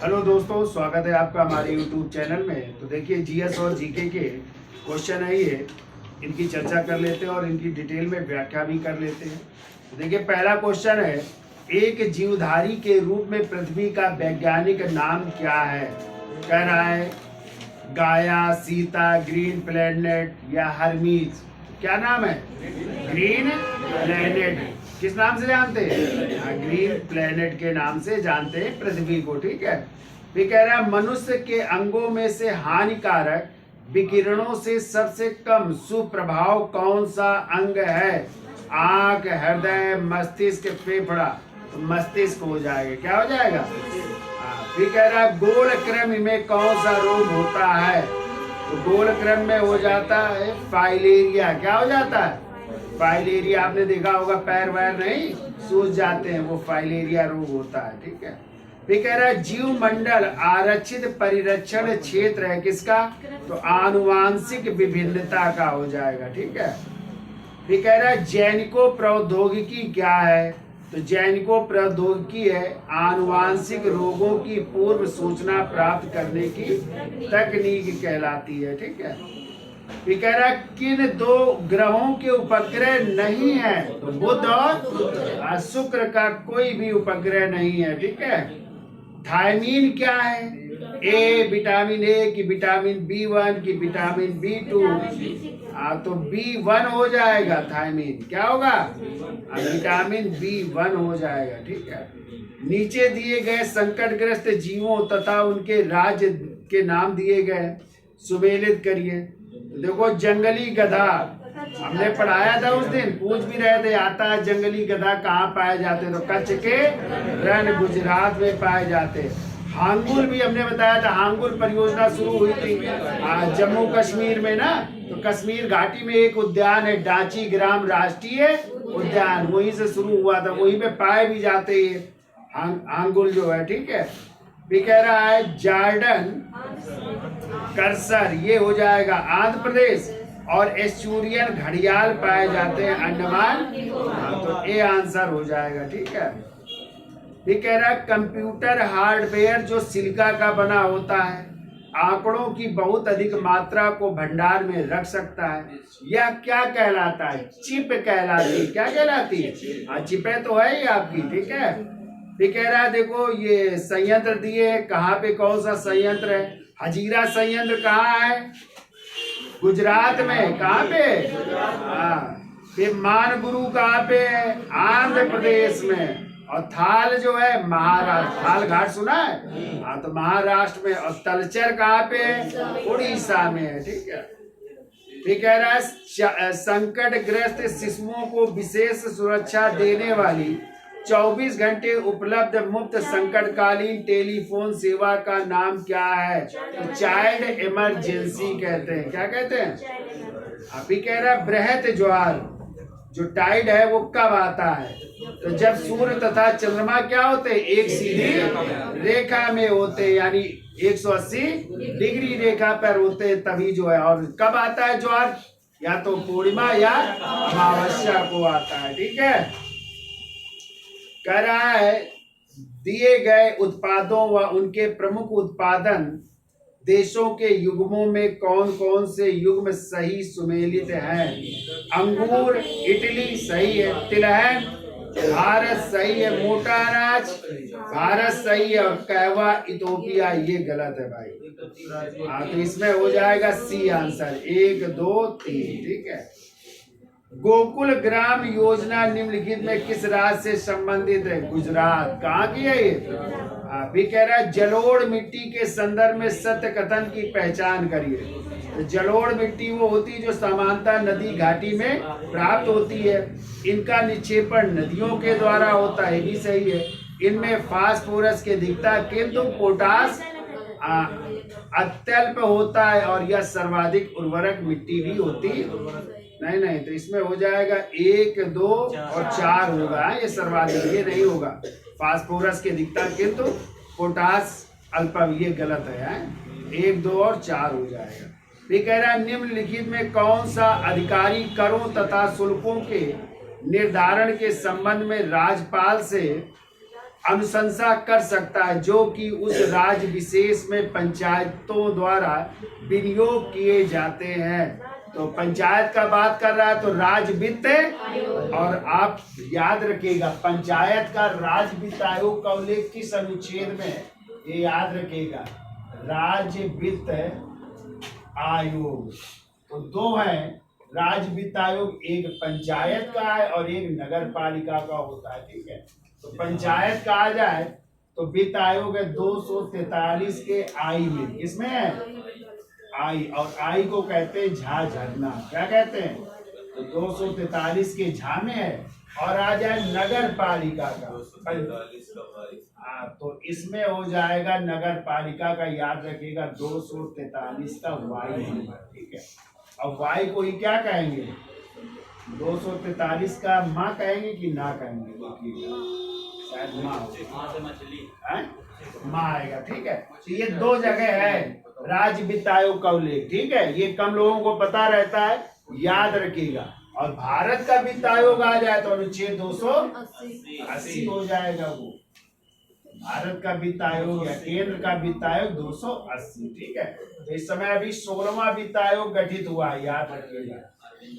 Hello दोस्तों, स्वागत है आपका हमारे यूट्यूब चैनल में। तो देखिए, जीएस और जीके के क्वेश्चन है ये, इनकी चर्चा कर लेते हैं और इनकी डिटेल में व्याख्या भी कर लेते हैं। तो देखिए, पहला क्वेश्चन है, एक जीवधारी के रूप में पृथ्वी का वैज्ञानिक नाम क्या है? कह रहा है गाया, सीता, ग्रीन प्लैनेट या हर्मीज। क्या नाम है? Green planet. किस नाम से जानते हैं? ग्रीन प्लैनेट के नाम से जानते हैं पृथ्वी को। ठीक है। भी कह रहा है मनुष्य के अंगों में से हानिकारक विकिरणों से सबसे कम सुप्रभाव कौन सा अंग है? आंख, हृदय, मस्तिष्क, फेफड़ा। तो मस्तिष्क हो जाएगा। क्या हो जाएगा? भी कह रहा है गोल क्रम में कौन सा रोग होता है? तो गोल क्रम में हो जाता है फाइलेरिया। क्या हो जाता है? फाइलेरिया। आपने देखा होगा, पैर वैर नहीं सूज जाते हैं, वो फाइलेरिया रोग होता है। ठीक है। फिर कह रहा है जीव मंडल आरक्षित परिरक्षण क्षेत्र है किसका? तो आनुवांशिक विभिन्नता का हो जाएगा। ठीक है। फिर कह रहा है जैनिको प्रौद्योगिकी क्या है? तो जैनिको प्रौद्योगिकी है आनुवांशिक रोगों की पूर्व सूचना प्राप्त करने की तकनीक कहलाती है। ठीक है। ये कह रहा है किन दो ग्रहों के उपग्रह नहीं है? तो बुध और शुक्र का कोई भी उपग्रह नहीं है। ठीक है। थायमीन क्या है? ए विटामिन ए की विटामिन B1 की विटामिन B2। तो B1 हो जाएगा थायमीन। क्या होगा? विटामिन B1 हो जाएगा। ठीक है। नीचे दिए गए संकटग्रस्त जीवों तथा उनके राज्य के नाम दिए गए, सुमेलित करिए। देखो, जंगली गधा हमने पढ़ाया था उस दिन, पूछ भी रहे थे आता है जंगली गधा कहाँ पाए जाते? तो कच्छ के रण गुजरात में पाए जाते। हांगुल भी हमने बताया था, हांगुल परियोजना शुरू हुई थी जम्मू कश्मीर में ना। तो कश्मीर घाटी में एक उद्यान है, डांची ग्राम राष्ट्रीय उद्यान, वहीं से शुरू हुआ था, वहीं पे पाए भी जाते हैं हांगुल जो है। ठीक है। भी कह रहा है जार्डन कर्सर, ये हो जाएगा आंध्र प्रदेश, और एस्चुरियन घड़ियाल पाए जाते हैं अंडमान। तो ये आंसर हो जाएगा। ठीक है। ये कह रहा है कंप्यूटर हार्डवेयर जो सिलिका का बना होता है, आंकड़ों की बहुत अधिक मात्रा को भंडार में रख सकता है, यह क्या कहलाता है? चिप कहलाती है। क्या कहलाती है? चिपें तो है ही आपकी। ठीक है। ये कह रहा है देखो, ये संयंत्र दिए, कहाँ पे कौन सा संयंत्र है? हजीरा संयंत्र कहाँ है? गुजरात में। कहाँ पे? फिर मानगुरु कहाँ पे है? आंध्र प्रदेश में। और थाल जो है महाराष्ट्र, थाल घाट सुना है? तो महाराष्ट्र में। और तलचर कहाँ पे है? उड़ीसा में है। ठीक है। ये कह रहा है संकटग्रस्त शिशुओं को विशेष सुरक्षा देने वाली 24 घंटे उपलब्ध मुफ्त संकटकालीन टेलीफोन सेवा का नाम क्या है? तो चाइल्ड इमरजेंसी कहते हैं। क्या कहते हैं? अभी कह रहा है बृहत ज्वार जो टाइड है वो कब आता है? तो जब सूर्य तथा चंद्रमा क्या होते हैं? एक सीधी रेखा में होते हैं, यानी 180 डिग्री रेखा पर होते हैं, तभी जो है। और कब आता है ज्वार? या तो पूर्णिमा या अमावस्या को आता है। ठीक है। कह रहा है दिए गए उत्पादों व उनके प्रमुख उत्पादन देशों के युग्मों में कौन कौन से युग्म सही सुमेलित हैं? अंगूर इटली सही है, तिलहन भारत सही है, मोटा अनाज भारत सही है, और कहवा इथोपिया ये गलत है भाई। तो इसमें हो जाएगा सी आंसर, 1 2 3। ठीक है। गोकुल ग्राम योजना निम्नलिखित में किस राज्य से संबंधित है? गुजरात। कहाँ की है ये? भी कह रहा है जलोढ़ मिट्टी के संदर्भ में सत्य कथन की पहचान करिए। तो जलोढ़ मिट्टी वो होती है जो सामान्यतः नदी घाटी में प्राप्त होती है, इनका निक्षेपण नदियों के द्वारा होता है, भी सही है। इनमें फास्फोरस की अधिकता किंतु पोटास अत्यल्प होता है, और यह सर्वाधिक उर्वरक मिट्टी भी होती है। नहीं, तो इसमें हो जाएगा 1 2 और 4 होगा, ये सर्वाधिक, ये नहीं होगा। फास्फोरस की अधिकता किंतु पोटास अल्पम, ये गलत है। 1 2 और 4 हो जाएगा। ये कह रहा है निम्नलिखित में कौन सा अधिकारी करों तथा शुल्कों के निर्धारण के संबंध में राज्यपाल से अनुशंसा कर सकता है जो कि उस राज्य विशेष में पंचायतों द्वारा विनियोग किए जाते हैं। तो पंचायत का बात कर रहा है तो राज्य वित्त, और आप याद रखिएगा पंचायत का राज्य वित्त आयोग का उल्लेख किस अनुच्छेद में, ये याद रखिएगा, राज्य वित्त आयोग। तो दो हैं राज्य वित्त आयोग, एक पंचायत का है और एक नगर पालिका का होता है, ठीक है। तो पंचायत का आ जाए तो वित्त आयोग है 243 के आई में, किसमें है, आई, और आई को कहते हैं झा झरना, क्या कहते हैं, तो 243 के झा में है। और आ जाए नगर पालिका का, तो इसमें हो जाएगा नगर पालिका का, याद रखिएगा 243 का वाई नंबर, ठीक है। अब वाई को ही क्या कहेंगे, 243 का माँ कहेंगे कि ना कहेंगे, देखिएगा शायद माँ आएगा, ठीक है। तो ये दो जगह है राज्य वित्त आयोग का उल्लेख, ठीक है। ये कम लोगों को पता रहता है, याद रखिएगा। और भारत का वित्त आयोग आ जाए तो अनुच्छेद 280 हो जाएगा, वो भारत का वित्त आयोग या केंद्र का वित्त आयोग 280, ठीक है। तो इस समय अभी 16वां वित्त आयोग गठित हुआ है, याद रखिएगा।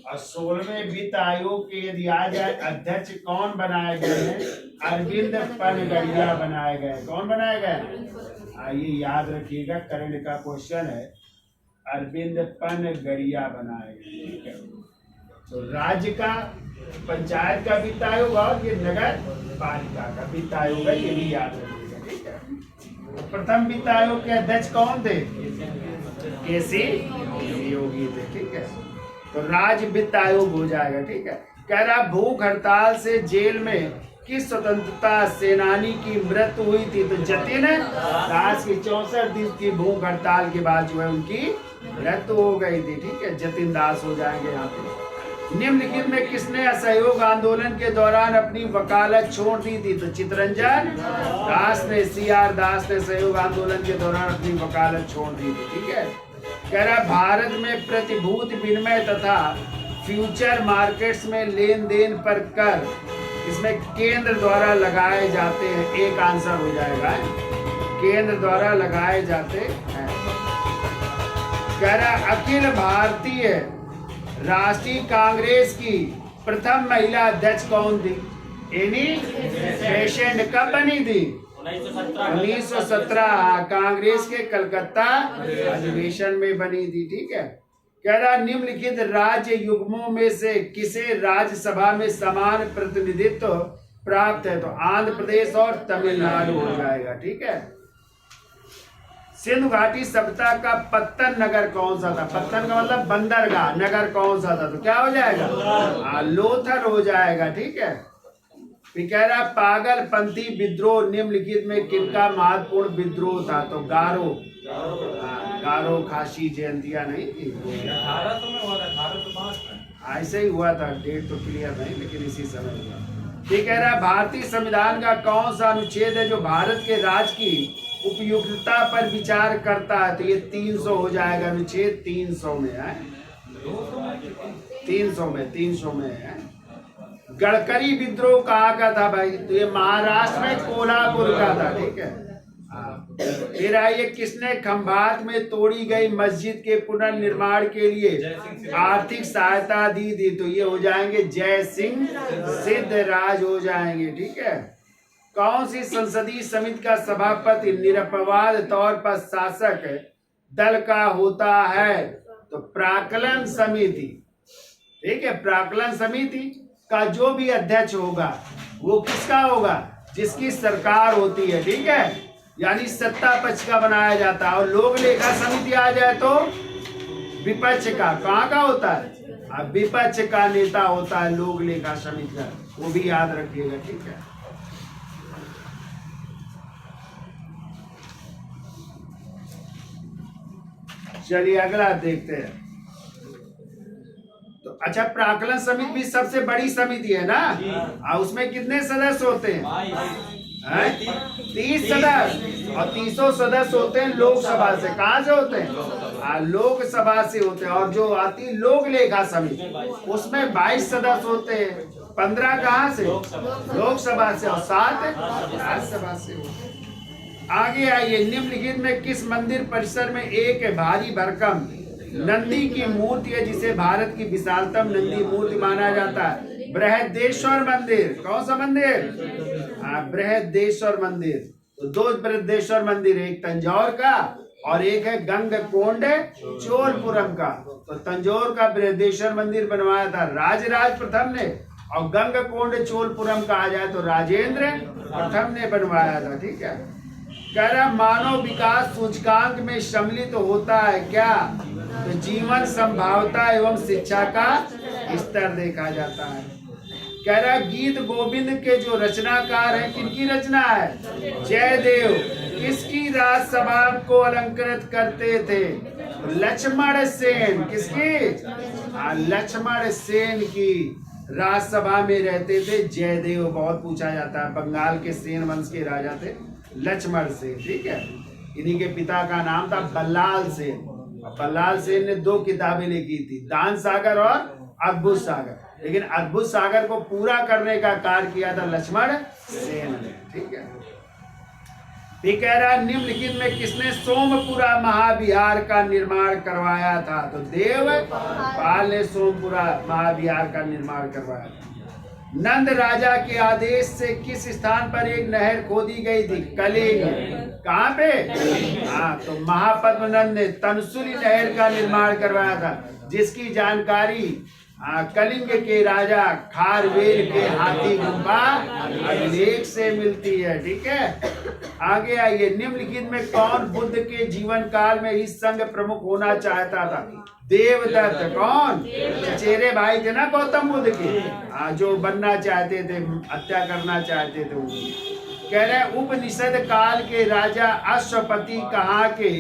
और 16वें वित्त आयोग के यदि आ जाए अध्यक्ष कौन बनाए गए हैं, अरविंद पनगड़िया बनाए गए। कौन बनाए गए, ये याद रखिएगा, करंट का क्वेश्चन है, अरविंद पनगड़िया बनाए गए, ठीक है। तो राज्य का पंचायत का वित्त आयोग और ये नगर पालिका का वित्त आयोग है, ये भी याद रखिएगा, ठीक है। प्रथम वित्त आयोग के अध्यक्ष कौन थे, केसी योगी थे, ठीक है। तो राज्य वित्त आयोग हो जाएगा, ठीक है। कह रहा भूख हड़ताल से जेल में किस स्वतंत्रता सेनानी की मृत्यु हुई थी, तो जतिन दास की 64 दिन की भूख हड़ताल के बाद जो है उनकी मृत्यु हो गई थी, ठीक है। जतिन दास हो जाएंगे यहाँ पे। निम्नलिखित में किसने असहयोग आंदोलन के दौरान अपनी वकालत छोड़ दी थी, तो चितरंजन दास ने, CR दास ने सहयोग आंदोलन के दौरान अपनी वकालत छोड़ दी थी, ठीक है। कह रहा भारत में प्रतिभूति विनिमय तथा फ्यूचर मार्केट्स में लेन देन पर कर इसमें केंद्र द्वारा लगाए जाते हैं, एक आंसर हो जाएगा, केंद्र द्वारा लगाए जाते हैं। कह रहा अखिल भारतीय राष्ट्रीय कांग्रेस की प्रथम महिला अध्यक्ष कौन थी, एनी बेसेंट, कब बनी थी, 1917 कांग्रेस के कलकत्ता अधिवेशन में बनी थी, ठीक है। कह रहा निम्नलिखित राज्य युग्मों में से किसे राज्यसभा में समान प्रतिनिधित्व प्राप्त है, तो आंध्र प्रदेश और तमिलनाडु हो जाएगा, ठीक है। सिंधु घाटी सभ्यता का पत्तन नगर कौन सा था, पत्तन का मतलब बंदरगाह, नगर कौन सा था, तो क्या हो जाएगा, लोथल हो जाएगा, ठीक है। फिर कह रहा पागलपंथी विद्रोह निम्नलिखित में किनका महत्वपूर्ण विद्रोह था, तो गारो, गारो खासी जयंतिया नहीं थी, ऐसे ही हुआ था, डेट तो क्लियर नहीं लेकिन इसी समय हुआ। ये कह रहा भारतीय संविधान का कौन सा अनुच्छेद है जो भारत के राज्य की उपयुक्तता पर विचार करता है, तो ये 300 हो जाएगा, अनुच्छेद 300 में है, 300 में है। गडकरी विद्रोह कहाँ का था भाई, तो ये महाराष्ट्र में कोल्हापुर का था, ठीक है। फिर आइए किसने खंभात में तोड़ी गई मस्जिद के पुनर्निर्माण के लिए आर्थिक सहायता दी थी, तो ये हो जाएंगे जय सिंह सिद्धराज हो जाएंगे, ठीक है। कौन सी संसदीय समिति का सभापति निरपवाद तौर पर शासक दल का होता है, तो प्राक्कलन समिति, ठीक है। प्राक्कलन समिति का जो भी अध्यक्ष होगा वो किसका होगा, जिसकी सरकार होती है, ठीक है, यानी सत्ता पक्ष का बनाया जाता है। और लोक लेखा समिति आ जाए तो विपक्ष का, कहाँ का होता है, अब विपक्ष का नेता होता है लोक लेखा समिति का, वो भी याद रखिएगा, ठीक है। चलिए अगला देखते हैं। तो अच्छा प्राक्कलन समिति भी सबसे बड़ी समिति है ना, उसमें कितने सदस्य होते हैं, 30 सदस्य, और 300 सदस्य होते हैं लोकसभा से। कहाँ से होते हैं, लोकसभा से होते हैं। और जो आती लोक लेखा समिति उसमें 22 सदस्य होते हैं, 15 कहाँ से? लोकसभा से, और 7 राज्यसभा से होते हैं। आगे आइए, निम्नलिखित में किस मंदिर परिसर में एक भारी भरकम नंदी की मूर्ति है जिसे भारत की विशालतम नंदी मूर्ति माना जाता है? बृहदेश्वर मंदिर। कौन सा मंदिर? बृहदेश्वर मंदिर। तो 2 बृहदेश्वर मंदिर, एक तंजौर का और एक है गंगकोंड चोलपुरम का। तो तंजौर का बृहदेश्वर मंदिर बनवाया था राजराज प्रथम ने, और गंगकोंड चोलपुरम का आ जाए तो राजेंद्र प्रथम ने बनवाया था। ठीक है। कह रहा मानव विकास सूचकांक में सम्मिलित होता है क्या? तो जीवन संभावता एवं शिक्षा का स्तर देखा जाता है। कह रहा गीत गोविंद के जो रचनाकार हैं, किनकी रचना है? जयदेव। किसकी राजसभा को अलंकृत करते थे? लक्ष्मण सेन। किसकी? लक्ष्मण सेन की राजसभा में रहते थे जयदेव। बहुत पूछा जाता है, बंगाल के सेन वंश के राजा थे लक्ष्मण सेन। ठीक है। इन्हीं के पिता का नाम था बल्लाल सेन। बल्लाल सेन ने 2 किताबें लिखी थी, दान सागर और अद्भुत सागर, लेकिन अद्भुत सागर को पूरा करने का कार्य किया था लक्ष्मण सेन ने। ठीक है। ये कह रहा है निम्नलिखित में किसने सोमपुरा महाविहार का निर्माण करवाया था? तो देवपाल ने सोमपुरा महाविहार का निर्माण करवाया था। नंद राजा के आदेश से किस स्थान पर एक नहर खोदी गई थी? कलिंग। कहाँ पे? तो महापद्म नंद ने तनसुली नहर का निर्माण करवाया था, जिसकी जानकारी कलिंग के राजा खारवेल के हाथी गुम्बा अभिलेख से मिलती है। ठीक है। आगे आइए, निम्नलिखित में कौन बुद्ध के जीवन काल में इस संघ प्रमुख होना चाहता था? देवदत्त। कौन? चचेरे भाई थे ना गौतम बुद्ध के, जो बनना चाहते थे, हत्या करना चाहते थे उनको। कह रहे उपनिषद काल के राजा अश्वपति कहाँ के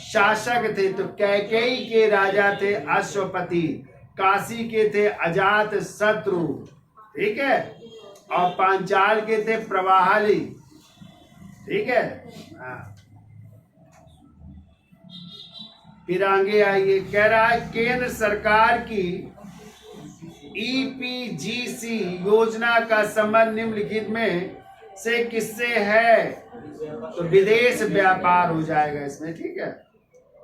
शासक थे? तो कैकेयी के राजा थे अश्वपति। काशी के थे अजात शत्रु। ठीक है। और पांचाल के थे प्रवाहली। ठीक है। फिर आगे आइए, कह रहा है केंद्र सरकार की EPGC योजना का संबंध निम्नलिखित में से किससे है? तो विदेश व्यापार हो जाएगा इसमें। ठीक है।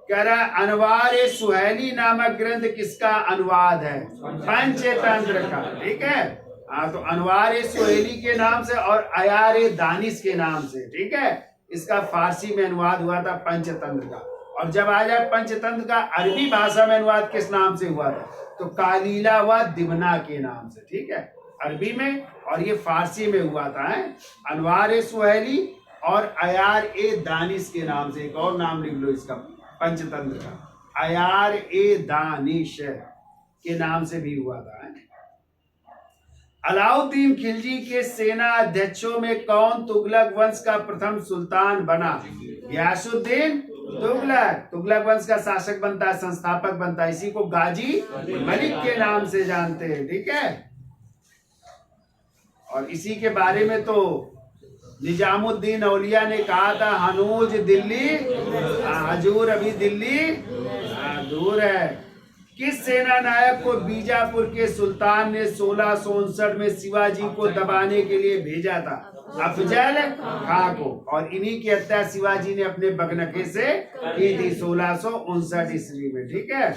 कह रहा है अनवार सुहेली नामक ग्रंथ किसका अनुवाद है? पंचतंत्र का। ठीक है। तो अनवार सुहेली के नाम से और अयार दानिश के नाम से। ठीक है। इसका फारसी में अनुवाद हुआ था पंचतंत्र का। और जब आ जाए पंचतंत्र का अरबी भाषा में अनुवाद किस नाम से हुआ था? तो कालीला व दिवना के नाम से। ठीक है। अरबी में, और ये फारसी में हुआ था अनवार सुहेली और अयार दानिश के नाम से। एक और नाम लिख लो इसका, पंचतंत्र का अयार दानिश के नाम से भी हुआ था। अलाउद्दीन खिलजी के सेना अध्यक्षों में कौन तुगलक वंश का प्रथम सुल्तान बना? गयासुद्दीन तुगलक। तुगलक वंश का शासक बनता है, संस्थापक बनता है। इसी को गाजी मलिक के नाम से जानते हैं। ठीक है। और इसी के बारे में तो निजामुद्दीन औलिया ने कहा था, हनूज दिल्ली हजूर अभी दिल्ली दूर है। किस सेना नायक को बीजापुर के सुल्तान ने 1659 में शिवाजी को दबाने के लिए भेजा था? अफजल खां को। और इन्हीं की हत्या शिवाजी ने अपने बगनके से की थी 1659 ईस्वी में। ठीक है।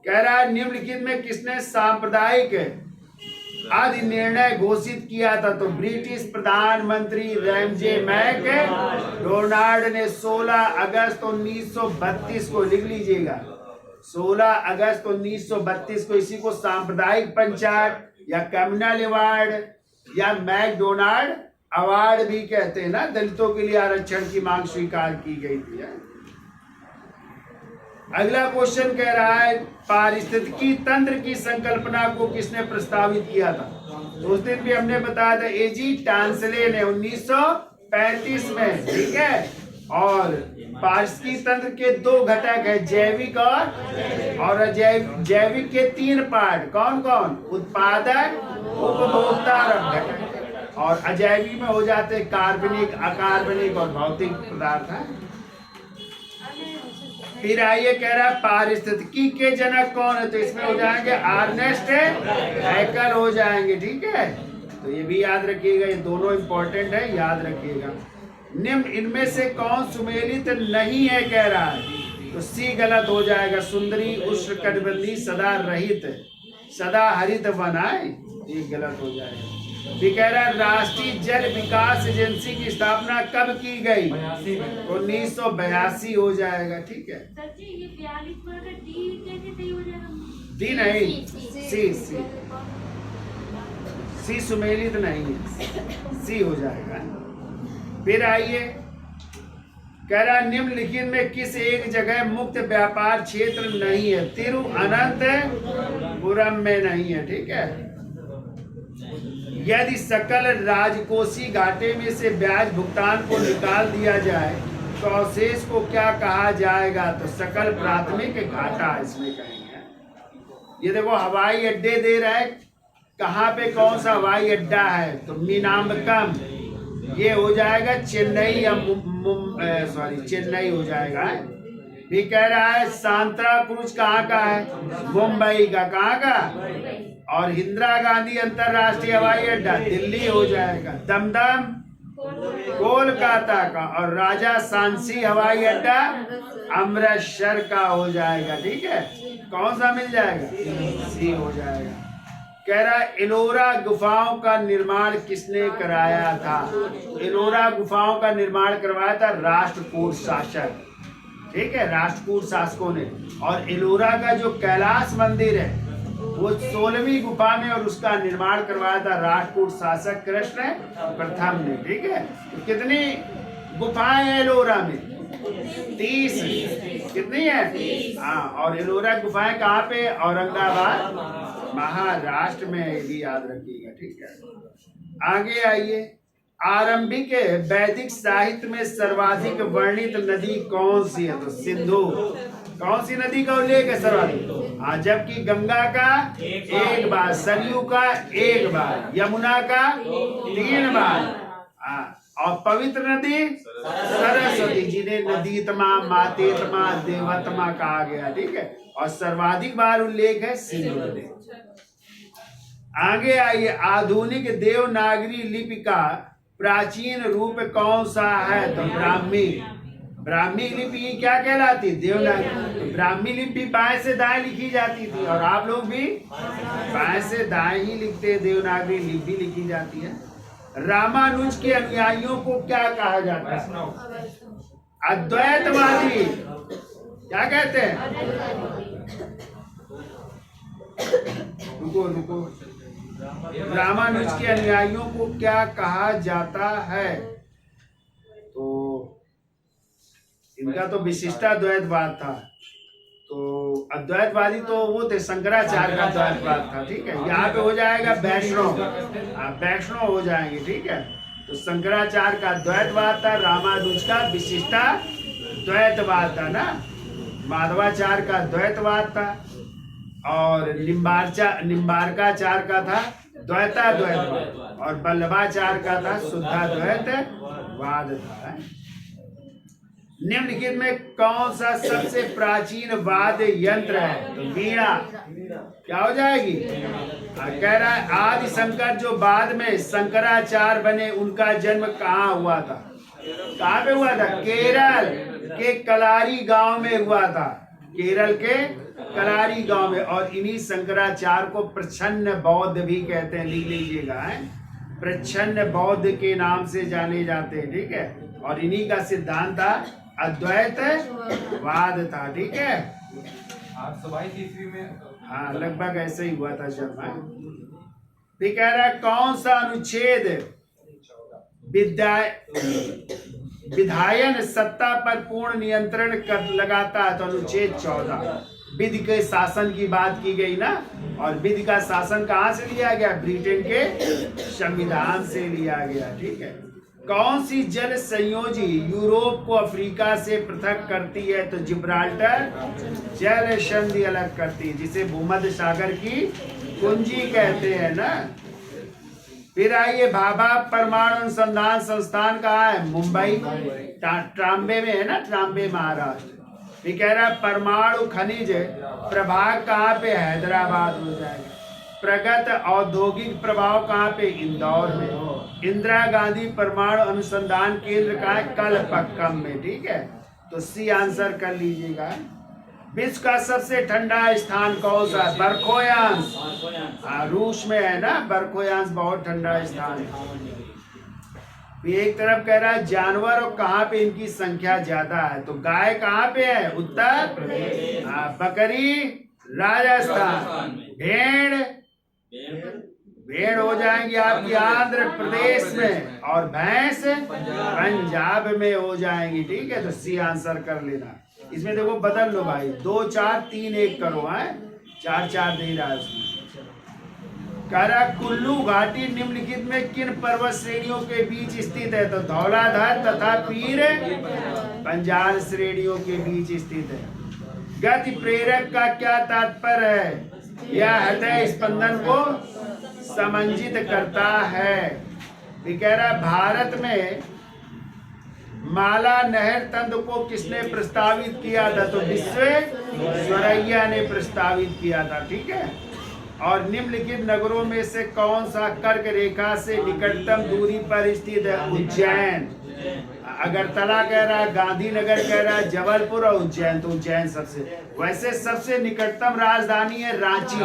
कह रहा है निम्नलिखित में किसने सांप्रदायिक अधिनिर्णय घोषित किया था? तो ब्रिटिश प्रधानमंत्री रैमजे मैकडोनाल्ड ने 16 अगस्त 1932 को, लिख लीजिएगा, 16 अगस्त 1932 को इसी को सांप्रदायिक पंचायत या कम्युनल अवार्ड या मैकडोनाल्ड अवार्ड भी कहते हैं ना, दलितों के लिए आरक्षण की मांग स्वीकार की गई थी। अगला क्वेश्चन कह रहा है पारिस्थितिकी तंत्र की संकल्पना को किसने प्रस्तावित किया था? तो उस दिन भी हमने बताया था एजी टांसले ने 1935 में। ठीक है। और पारिस्थितिकी तंत्र के 2 घटक है, जैविक और जैविक के 3 पार्ट। कौन कौन? उत्पादक, उपभोक्ता और घटक। और अजैविक में हो जाते कार्बनिक, अकार्बनिक और भौतिक पदार्थ। फिर आइए कह रहा पारिस्थितिकी के जनक कौन है, तो इसमें हो जाएंगे अर्नेस्ट हैकेल हो जाएंगे। ठीक है, तो ये भी याद रखिएगा, ये दोनों इंपॉर्टेंट है, याद रखिएगा। निम्न इनमें से कौन सुमेलित नहीं है कह रहा है, तो सी गलत हो जाएगा। सुंदरी उष्णकटिबंधीय सदा रहित सदा हरित वन है, ये गलत हो जाएगा। भी कह रहा राष्ट्रीय जल विकास एजेंसी की स्थापना कब की गई, 1982 हो जाएगा। ठीक है, डी नहीं, सी सुमेलित नहीं है, सी हो जाएगा। फिर आइए कह रहा निम्नलिखित में किस एक जगह मुक्त व्यापार क्षेत्र नहीं है, तिरुवनंतपुरम में नहीं है। ठीक है, यदि सकल राजकोषीय घाटे में से ब्याज भुगतान को निकाल दिया जाए तो अवशेष को क्या कहा जाएगा, तो सकल प्राथमिक घाटा इसमें कहेंगे। ये देखो हवाई अड्डे दे रहा है, कहाँ पे कौन सा हवाई अड्डा है, तो मीनाम्बकम, ये हो जाएगा चेन्नई या चेन्नई हो जाएगा। भी कह रहा है सांता क्रूज कहाँ का है, मुंबई का। कहाँ का, और इंदिरा गांधी अंतरराष्ट्रीय हवाई अड्डा दिल्ली हो जाएगा। दमदम कोलकाता का, और राजा सांसी हवाई अड्डा अमृतसर का हो जाएगा। ठीक है, कौन सा मिल जाएगा, सी हो जाएगा। कह रहा एलोरा गुफाओं का निर्माण किसने कराया था, एलोरा गुफाओं का निर्माण करवाया था राष्ट्रकूट शासक। ठीक है, राष्ट्रकूट शासकों ने। और एलोरा का जो कैलाश मंदिर है वो 16वीं गुफा में, और उसका निर्माण करवाया था राष्ट्रकूट शासक कृष्ण प्रथम ने। ठीक है, तो कितनी गुफाएं हैं एलोरा में, 30। कितनी है, हाँ। और एलोरा गुफाएं कहाँ पे, औरंगाबाद महाराष्ट्र में, ये भी याद रखिएगा। ठीक है, आगे आइए। आरंभिक वैदिक साहित्य में सर्वाधिक वर्णित नदी कौन सी है, तो सिंधु। कौन सी नदी का उल्लेख है सर्वाधिक, हाँ, जबकि गंगा का 1 बार, सरयू का 1 बार, यमुना का 3 बार, हाँ, और पवित्र नदी सरस्वती, जिन्हें नदीतमा, मातेतमा, देवतमा कहा गया। ठीक है, और सर्वाधिक बार उल्लेख है सिंधु नदी। आगे आइए, आधुनिक देवनागरी लिपि का प्राचीन रूप कौन सा है, तो ब्राह्मी। ब्राह्मी लिपि क्या कहलाती, देवनागरी। तो ब्राह्मी लिपि बाएं से दाएं लिखी जाती थी, और आप लोग भी बाएं से दाएं ही लिखते हैं, देवनागरी लिपि लिखी जाती है। रामानुज के अनुयायियों को क्या कहा जाता है, अद्वैतवादी। क्या कहते हैं, रुको, रामानुज के अनुयायियों को क्या कहा जाता है, तो इनका तो विशिष्टाद्वैतवाद था। तो अद्वैतवादी तो वो थे, शंकराचार्य का अद्वैतवाद था। ठीक है, यहाँ पे हो जाएगा वैष्णव, वैष्णव हो जाएंगे। ठीक है, तो शंकराचार्य का अद्वैतवाद था, रामानुज का विशिष्टाद्वैतवाद था ना, माधवाचार्य का द्वैतवाद था, और निम्बारकाचार्य का था द्वैताद्वैतवाद, और वल्लभाचार्य का था शुद्धाद्वैतवाद था। निम्नलिखित में कौन सा सबसे प्राचीन वाद्य यंत्र है, तो वीणा। क्या हो जाएगी, कह रहा है आदि शंकर जो बाद में शंकराचार्य बने, उनका जन्म कहाँ हुआ था, कहाँ पे हुआ था, केरल के कलारी गांव में हुआ था, केरल के कलारी गांव में। और इन्हीं शंकराचार्य को प्रच्छन्न बौद्ध भी कहते हैं, लिख लीजिएगा, प्रच्छन्न बौद्ध के नाम से जाने जाते हैं। ठीक है, और इन्हीं का सिद्धांत था अद्वैतवाद था। ठीक है, 822 ईस्वी में, हाँ, लगभग ऐसे ही हुआ था जब। फिर कह रहा है कौन सा अनुच्छेद विधायन सत्ता पर पूर्ण नियंत्रण कर लगाता है, तो अनुच्छेद 14। विधि के शासन की बात की गई ना, और विधि का शासन कहाँ से लिया गया, ब्रिटेन के संविधान से लिया गया। ठीक है, कौन सी जल संयोजी यूरोप को अफ्रीका से पृथक करती है, तो जिब्राल्टर जल संधि अलग करती है, जिसे भूमध्य सागर की कुंजी कहते हैं ना। फिर आइए, भाभा परमाणु अनुसंधान संस्थान कहाँ है, मुंबई, ट्राम्बे में है ना, ट्राम्बे महाराष्ट्र। ये कह रहा परमाणु खनिज प्रभाग कहाँ पे? हैदराबाद हो जाएगा। प्रगत औद्योगिक प्रभाव कहाँ पे? इंदौर में। इंदिरा गांधी परमाणु अनुसंधान केंद्र कहाँ है? कलपक्कम में। ठीक है, तो सी आंसर कर लीजिएगा। विश्व का सबसे ठंडा स्थान कौन सा है? बरखोयांश। रूस में है ना बरखोयांश, बहुत ठंडा स्थान है। एक तरफ कह रहा है जानवर और कहाँ पे इनकी संख्या ज्यादा है, तो गाय कहाँ पे है? उत्तर प्रदेश। बकरी राजस्थान। भेड़ भेड़ हो जाएंगी आपकी आंध्र प्रदेश में, और भैंस पंजाब में हो जाएंगी। ठीक है, तो सी आंसर कर लेना। इसमें देखो बदल लो भाई, 2 4 3 1 करो है, 4 4 दे रहा है उसमें। कह रहा कुल्लू घाटी निम्नलिखित में किन पर्वत श्रेणियों के बीच स्थित है? तो धौलाधर तथा पीर पंजाल श्रेणियों के बीच स्थित है। गति प्रेरक का क्या तात्पर्य है? यह हृदय स्पंदन को समंजित करता है। ये कह रहा भारत में माला नहर तंत्र को किसने प्रस्तावित किया था? तो विश्वेश्वरैया ने प्रस्तावित किया था। ठीक है, और निम्नलिखित नगरों में से कौन सा कर्क रेखा से निकटतम दूरी पर स्थित है? उज्जैन। अगरतला कह रहा है, गांधीनगर कह रहा है, जबलपुर और उज्जैन। तो उज्जैन सबसे, वैसे सबसे निकटतम राजधानी है रांची,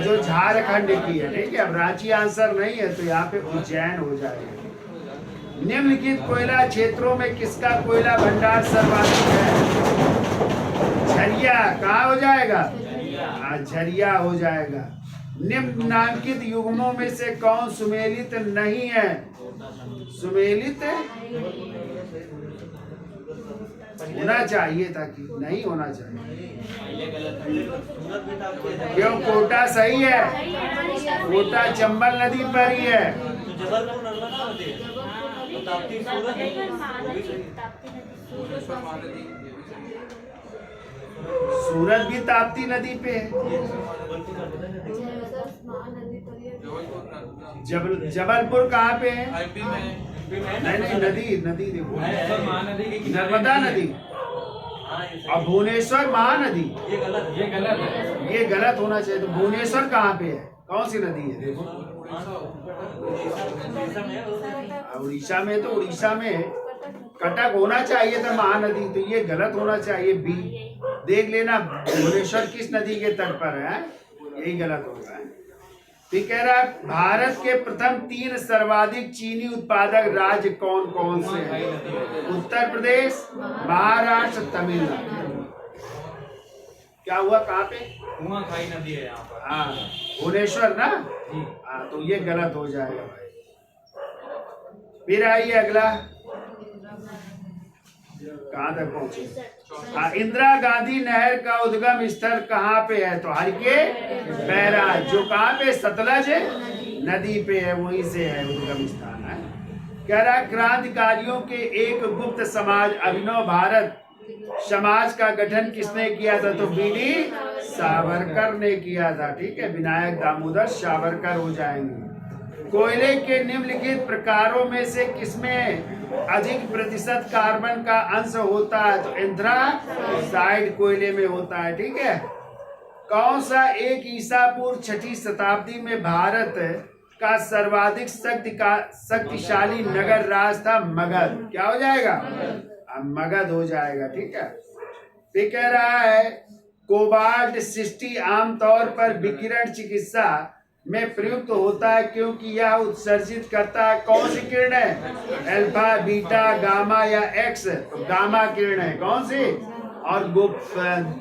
जो झारखंड की है। ठीक है, अब रांची आंसर नहीं है तो यहाँ पे उज्जैन हो जाएगा। निम्नलिखित कोयला क्षेत्रों में किसका कोयला भंडार सर्वाधिक है? झरिया। कहाँ हो जाएगा? झरिया हो जाएगा। निम्नांकित युग्मों में से कौन सुमेलित नहीं है? सुमेलित होना चाहिए था कि नहीं होना चाहिए? क्यों? कोटा सही है, कोटा चंबल नदी पर ही है। सूरत भी ताप्ती नदी पे है। जबलपुर कहाँ पे है? नहीं नदी देखो, नर्मदा नदी और भुवनेश्वर महानदी। ये गलत होना चाहिए। तो भुवनेश्वर कहाँ पे है? कौन सी नदी है? देखो उड़ीसा में, तो उड़ीसा में कटक होना चाहिए था महानदी, तो ये गलत होना चाहिए। बी देख लेना, भुवनेश्वर किस नदी के तट पर है, यही गलत होगा। फिर कह रहा है भारत के प्रथम 3 सर्वाधिक चीनी उत्पादक राज्य कौन कौन से हैं? उत्तर प्रदेश, महाराष्ट्र, तमिलनाडु। क्या हुआ? कहाँ पे? खाई नदी है यहाँ पर। हाँ, भुवनेश्वर ना। हाँ, तो ये गलत हो जाएगा भाई। फिर आइए अगला, कहाँ तक पहुंचे? इंदिरा गांधी नहर का उद्गम स्थल कहाँ पे है? तो हरके बैराज, जो कहाँ पे? सतलज नदी पे है, वहीं से है उद्गम स्थान है। कह रहा क्रांतिकारियों के एक गुप्त समाज अभिनव भारत समाज का गठन किसने किया था? तो बीडी सावरकर ने किया था। ठीक है, विनायक दामोदर सावरकर हो जाएंगे। कोयले के निम्नलिखित प्रकारों में से किसमें अधिक प्रतिशत कार्बन का अंश होता है? तो एंथ्रासाइड कोयले में होता है। ठीक है, कौन सा एक ईसा पूर्व 6ठी शताब्दी में भारत का सर्वाधिक शक्तिशाली नगर राज था? मगध। क्या हो जाएगा? मगध हो जाएगा। ठीक है, ये कह रहा है कोबाल्ट 60 आमतौर पर विकिरण चिकित्सा में प्रयुक्त होता है क्योंकि यह उत्सर्जित करता है कौन सी किरण है? अल्फा, बीटा, गामा या एक्स? तो गामा किरण है। कौन सी? और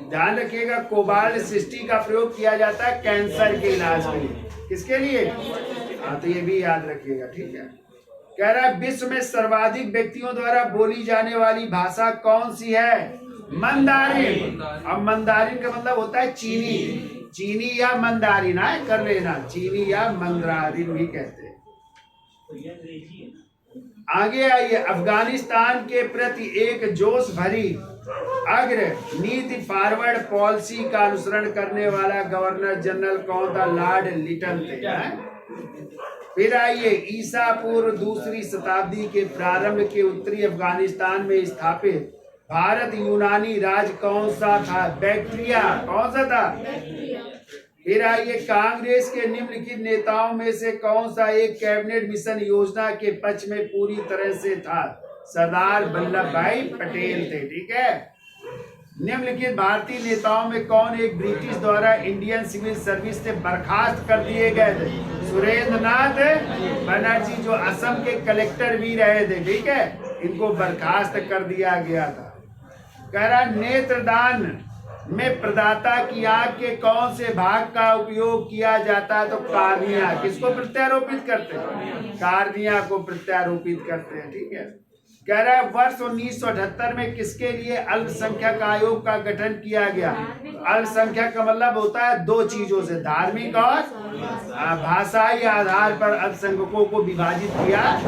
ध्यान रखिएगा कोबाल्ट 60 का प्रयोग किया जाता है कैंसर के इलाज के लिए। किसके लिए? हाँ, तो ये भी याद रखिएगा। ठीक है, कह रहा है विश्व में सर्वाधिक व्यक्तियों द्वारा बोली जाने वाली भाषा कौन सी है? मंदारिन। अब मंदारिन का मतलब होता है चीनी, चीनी या मंदारिन है, कर लेना, चीनी या मंदारिन भी कहते हैं। आगे आइए, अफगानिस्तान के प्रति एक जोश भरी अग्र नीति फॉरवर्ड पॉलिसी का अनुसरण करने वाला गवर्नर जनरल कौन था? लॉर्ड लिटन थे। फिर आइए, ईसा पूर्व 2री शताब्दी के प्रारंभ के उत्तरी अफगानिस्तान में स्थापित भारत यूनानी राज कौन सा था? बैक्ट्रिया। कौन सा था? फिर आइए, कांग्रेस के निम्नलिखित नेताओं में से कौन सा एक कैबिनेट मिशन योजना के पक्ष में पूरी तरह से था? सरदार वल्लभ भाई पटेल थे। ठीक है। निम्नलिखित भारतीय नेताओं में कौन एक ब्रिटिश द्वारा इंडियन सिविल सर्विस से बर्खास्त कर दिए गए थे? सुरेंद्र नाथ बनर्जी, जो असम के कलेक्टर भी रहे थे। ठीक है, इनको बर्खास्त कर दिया गया था। कह रहा, नेत्रदान में प्रदाता की आंख के कौन से भाग का उपयोग किया जाता है? तो कार्निया। किसको प्रत्यारोपित करते हैं? कार्निया को प्रत्यारोपित करते हैं। ठीक है। कह रहा है, वर्ष 1978 में किसके लिए अल्पसंख्यक आयोग का गठन किया गया? अल्पसंख्यक का मतलब होता है दो चीजों से, धार्मिक और भाषाई आधार पर अल्पसंख्यकों को विभाजित किया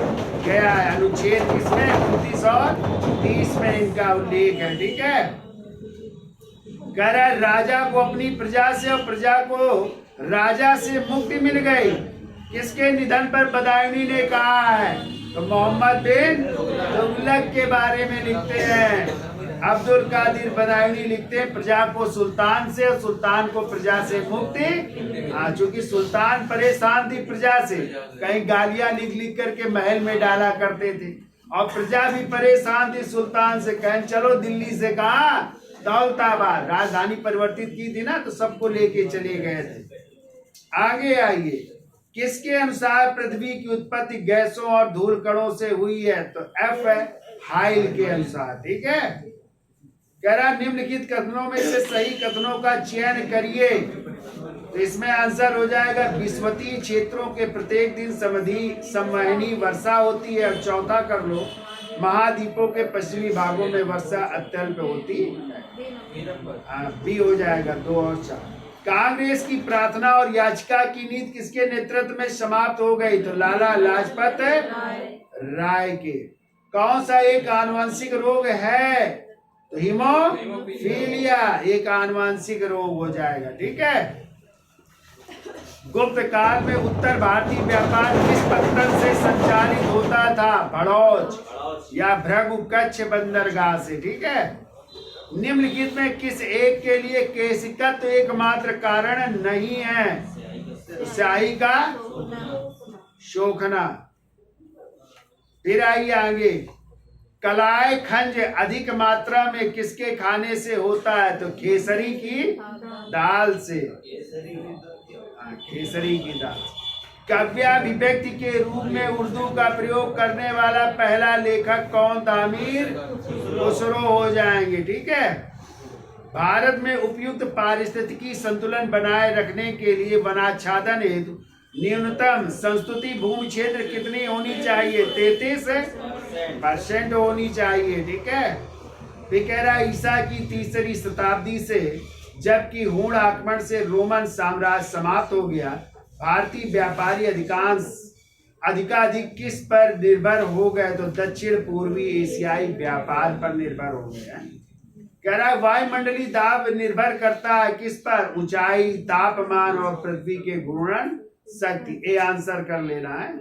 गया है। अनुच्छेद किसमें? 29 और 30 में इनका उल्लेख है। ठीक है। कह रहा है, राजा को अपनी प्रजा से और प्रजा को राजा से मुक्ति मिल गई। किसके निधन पर बदायूनी ने कहा है? तो मोहम्मद बिन तुगलक के बारे में लिखते हैं। अब्दुल कादिर बदायूनी लिखते हैं, प्रजा को सुल्तान से और सुल्तान को प्रजा से मुक्ति। चूंकि सुल्तान परेशान थी प्रजा से, कहीं गालियां लिख लिख करके महल में डाला करते थे, और प्रजा भी परेशान थी सुल्तान से। कहें चलो दिल्ली से कहा दौलताबाद, राजधानी परिवर्तित की थी ना, तो सबको लेके चले गए थे। आगे आइए, किसके अनुसार पृथ्वी की उत्पत्ति गैसों और धूल कणों से हुई है? तो एफ है, हाइल के अनुसार। ठीक है। कह रहा, निम्नलिखित कथनों में से सही कथनों का चयन करिए। तो इसमें आंसर हो जाएगा, विषुवतीय क्षेत्रों के प्रत्येक दिन संवहनी वर्षा होती है। और चौथा कर लो, महाद्वीपों के पश्चिमी भागों में वर्षा अत्यल्प होती है। बी हो जाएगा, 2 और 4। कांग्रेस की प्रार्थना और याचिका की नीति किसके नेतृत्व में समाप्त हो गई? तो लाला लाजपत राय के। कौन सा एक आनुवंशिक रोग है? तो हीमोफीलिया एक आनुवंशिक रोग हो जाएगा। ठीक है। गुप्त काल में उत्तर भारतीय व्यापार किस पत्तन से संचालित होता था? बड़ौच या भृगु कच्छ बंदरगाह से। ठीक है। निम्नलिखित में किस एक के लिए केशिकत्व एकमात्र कारण नहीं है? स्याही का शोखना। फिर आइए आगे, कलाई खंज अधिक मात्रा में किसके खाने से होता है? तो खेसरी की दाल से। खेसरी की दाल। काव्याभिव्यक्ति के रूप में उर्दू का प्रयोग करने वाला पहला लेखक कौन था? अमीर खुसरो हो जाएंगे। ठीक है। भारत में उपयुक्त पारिस्थितिकी संतुलन बनाए रखने के लिए वनाच्छादन हेतु न्यूनतम संस्तुति भूमि क्षेत्र कितनी होनी चाहिए? 33% होनी चाहिए। ठीक है। फिर कह रहा, ईसा की 3री शताब्दी से, जबकि हूण आक्रमण से रोमन साम्राज्य समाप्त हो गया, भारतीय व्यापारी अधिकाधिक किस पर निर्भर हो गए? तो दक्षिण पूर्वी एशियाई व्यापार पर निर्भर हो गए। कह रहा है, वायुमंडलीय दाब निर्भर करता है किस पर? ऊंचाई, तापमान और पृथ्वी के घूर्णन शक्ति। ए आंसर कर लेना है।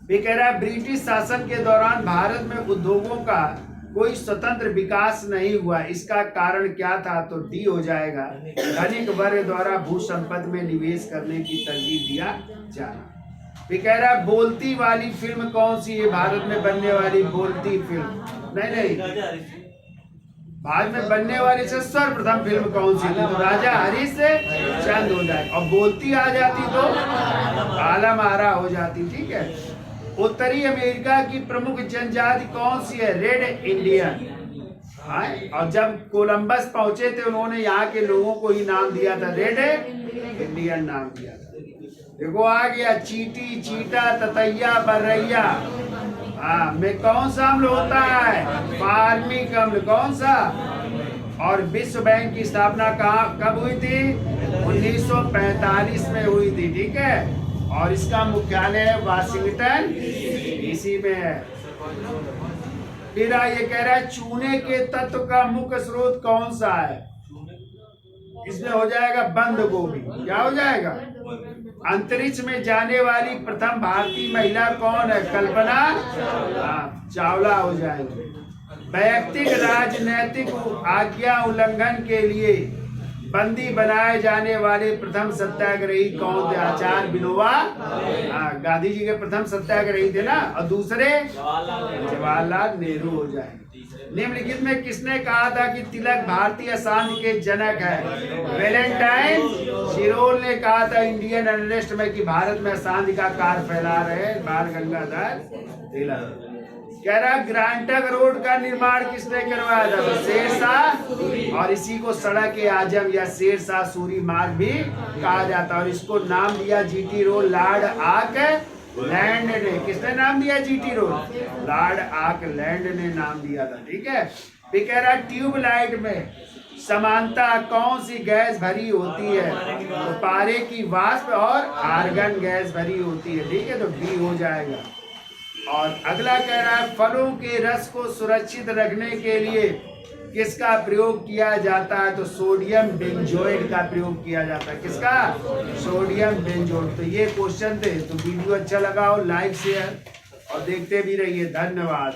भी कह रहा है, ब्रिटिश शासन के दौरान भारत में उद्योगों का कोई स्वतंत्र विकास नहीं हुआ, इसका कारण क्या था? तो डी हो जाएगा, धनिक वर्ग द्वारा भू संपत्ति में निवेश करने की तरजीह दिया जाना। भी कह रहा है, बोलती वाली फिल्म कौन सी है? भारत में बनने वाली बोलती फिल्म नहीं, भारत में बनने वाली से सर्वप्रथम फिल्म कौन सी थी? तो राजा हरिश्चंद्र हो जाए, और बोलती आ जाती तो आलम आरा हो जाती। ठीक है। उत्तरी अमेरिका की प्रमुख जनजाति कौन सी है? Red Indian. और जब कोलंबस पहुंचे थे, उन्होंने यहाँ के लोगों को ही नाम दिया था, रेड इंडियन नाम दिया था। देखो आ गया, चीटी, चीटा, ततैया, बर्रैया में कौन सा अम्ल होता है? फार्मिक अम्ल। कौन सा? और विश्व बैंक की स्थापना कब हुई थी? 1945 में हुई थी। ठीक है। और इसका मुख्यालय वाशिंगटन डीसी में है। फिर ये कह रहा है, चूने के तत्व का मुख्य स्रोत कौन सा है? इसमें हो जाएगा बंद गोभी। क्या हो जाएगा? अंतरिक्ष में जाने वाली प्रथम भारतीय महिला कौन है? कल्पना चावला हो जाएगी। वैयक्तिक राजनैतिक आज्ञा उल्लंघन के लिए बंदी बनाए जाने वाले प्रथम सत्याग्रही कौन थे? आचार्य विनोबा। गांधी जी के प्रथम सत्याग्रही थे ना, और दूसरे जवाहरलाल नेहरू हो जाएंगे। निम्नलिखित में किसने कहा था कि तिलक भारतीय शांति के जनक है? वैलेंटाइन शिरोल ने कहा था इंडियन अनरेस्ट में कि भारत में शांति का कार फैला रहे बाल गंगाधर तिलक। कह रहा ग्रांटक रोड का निर्माण किसने करवाया था? तो शेरशाह, और इसी को सड़क ए आजम या शेरशाह सूरी मार्ग भी कहा जाता है। और इसको नाम दिया जीटी रोड लॉर्ड आकलैंड ने। किसने नाम दिया जीटी रोड? लॉर्ड आकलैंड ने नाम दिया था। ठीक है। फिर कह रहा ट्यूबलाइट में समानता कौन सी गैस भरी होती है? तो पारे की वाष्प और आर्गन गैस भरी होती है। ठीक है, तो बी हो जाएगा। और अगला कह रहा है फलों के रस को सुरक्षित रखने के लिए किसका प्रयोग किया जाता है? तो सोडियम बेंजोएट का प्रयोग किया जाता है। किसका? Sodium benzoate. तो ये क्वेश्चन थे। तो वीडियो अच्छा लगा हो लाइक शेयर और देखते भी रहिए। धन्यवाद।